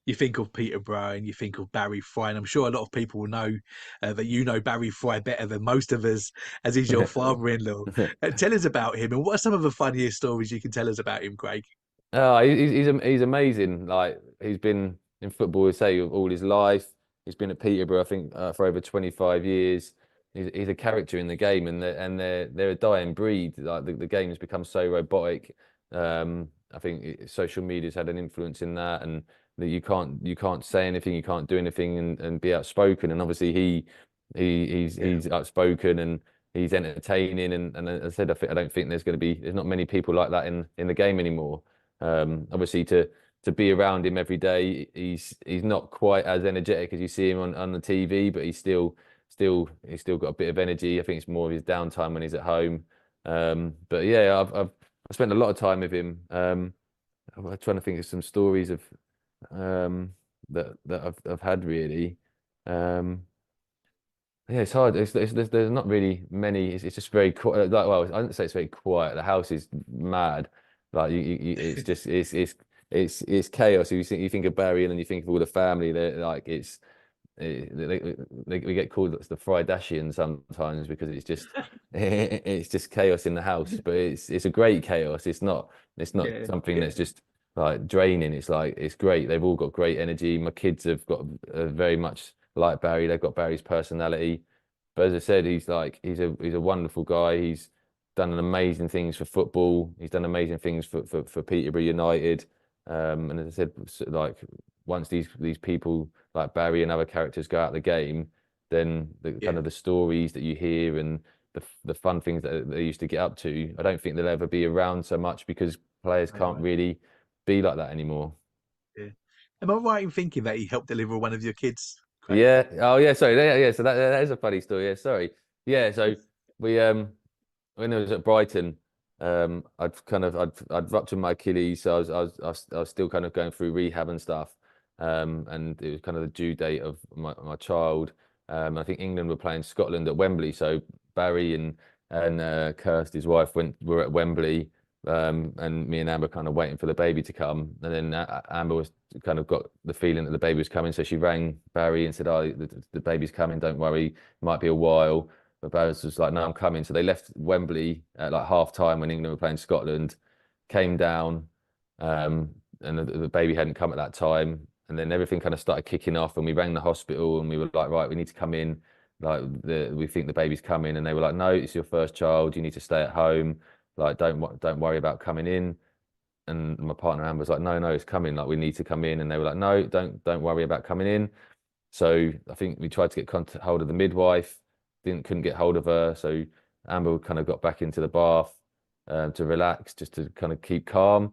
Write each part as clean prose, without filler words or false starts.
you think of Peterborough and you think of Barry Fry, and I'm sure a lot of people will know that you know Barry Fry better than most of us, as he's your father-in-law. Tell us about him, and what are some of the funniest stories you can tell us about him, Craig? Oh, he's amazing. Like he's been in football, I say, all his life. He's been at Peterborough, I think, for over 25 years. He's a character in the game, and they're a dying breed. Like the game has become so robotic. I think social media's had an influence in that, and that you can't say anything, you can't do anything, and be outspoken. And obviously Yeah, he's outspoken and he's entertaining. And as I said, I don't think there's not many people like that in the game anymore. Obviously, to be around him every day, he's not quite as energetic as you see him on the TV, but he's still got a bit of energy. I think it's more of his downtime when he's at home. But yeah, I've spent a lot of time with him. I'm trying to think of some stories of that I've had really. Um, yeah, it's hard. There's not really many. It's just very quiet. Like, well, I don't say it's very quiet. The house is mad. Like it's just it's chaos. You think of Barry and then you think of all the family. They're like we get called the Friedashian sometimes because it's just it's just chaos in the house. But it's a great chaos. It's not yeah, something yeah, that's just like draining. It's like it's great. They've all got great energy. My kids have got very much like Barry. They've got Barry's personality. But as I said, he's a wonderful guy. He's done amazing things for football. He's done amazing things for Peterborough United. And as I said, like once these people like Barry and other characters go out the game, then the kind yeah. of the stories that you hear and the fun things that they used to get up to, I don't think they'll ever be around so much because players I can't know. really be like that anymore. Yeah. Am I right in thinking that he helped deliver one of your kids, Craig? Yeah. Oh, yeah. Sorry. Yeah. Yeah. So that is a funny story. Yeah. Sorry. Yeah. So we when I was at Brighton, I'd ruptured my Achilles, so I was still kind of going through rehab and stuff. And it was kind of the due date of my child. I think England were playing Scotland at Wembley, so Barry and Kirst, his wife, were at Wembley. And me and Amber kind of waiting for the baby to come, and then Amber was kind of got the feeling that the baby was coming, so she rang Barry and said, "Oh, the baby's coming. Don't worry, it might be a while." But Barris was like, "No, I'm coming." So they left Wembley at like half time when England were playing Scotland, came down, and the baby hadn't come at that time. And then everything kind of started kicking off, and we rang the hospital, and we were like, "Right, we need to come in. Like, we think the baby's coming." And they were like, "No, it's your first child. You need to stay at home. Like, don't worry about coming in." And my partner Amber was like, "No, no, it's coming. Like, we need to come in." And they were like, "No, don't worry about coming in." So I think we tried to get hold of the midwife, couldn't get hold of her. So Amber kind of got back into the bath to relax, just to kind of keep calm.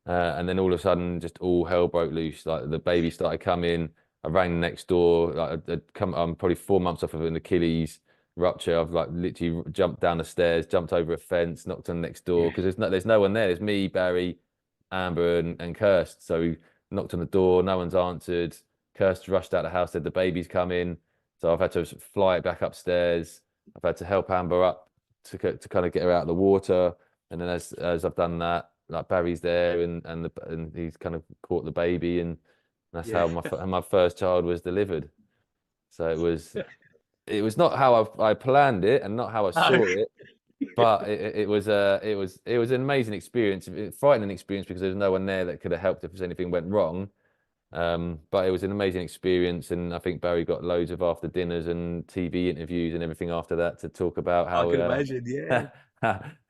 And then all of a sudden, just all hell broke loose. Like the baby started coming. I rang next door. Like I'm probably 4 months off of an Achilles rupture. I've like literally jumped down the stairs, jumped over a fence, knocked on next door Yeah, because there's no one there. There's me, Barry, Amber, and Kirst. So we knocked on the door. No one's answered. Kirst rushed out of the house, said the baby's coming. So I've had to fly it back upstairs. I've had to help Amber up to kind of get her out of the water. And then as I've done that, like Barry's there and he's kind of caught the baby, and that's yeah. how my first child was delivered. So it was not how I planned it and not how I Oh, saw it, but it was an amazing experience, a frightening experience because there's no one there that could have helped if anything went wrong. But it was an amazing experience, and I think Barry got loads of after dinners and TV interviews and everything after that to talk about I how can imagine. Yeah.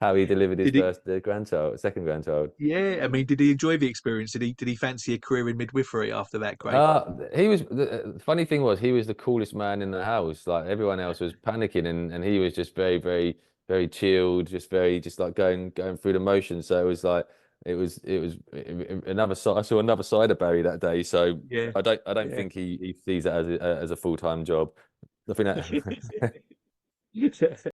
how he delivered his Did he? first grandchild, second grandchild. Yeah. I mean, did he enjoy the experience? Did he fancy a career in midwifery after that, Craig? He was the funny thing was he was the coolest man in the house. Like everyone else was panicking, and he was just very, very, very chilled, just like going through the motions. So it was like it was another side. I saw another side of Barry that day. So Yeah. I don't Yeah. think he sees it as a full-time job. I think that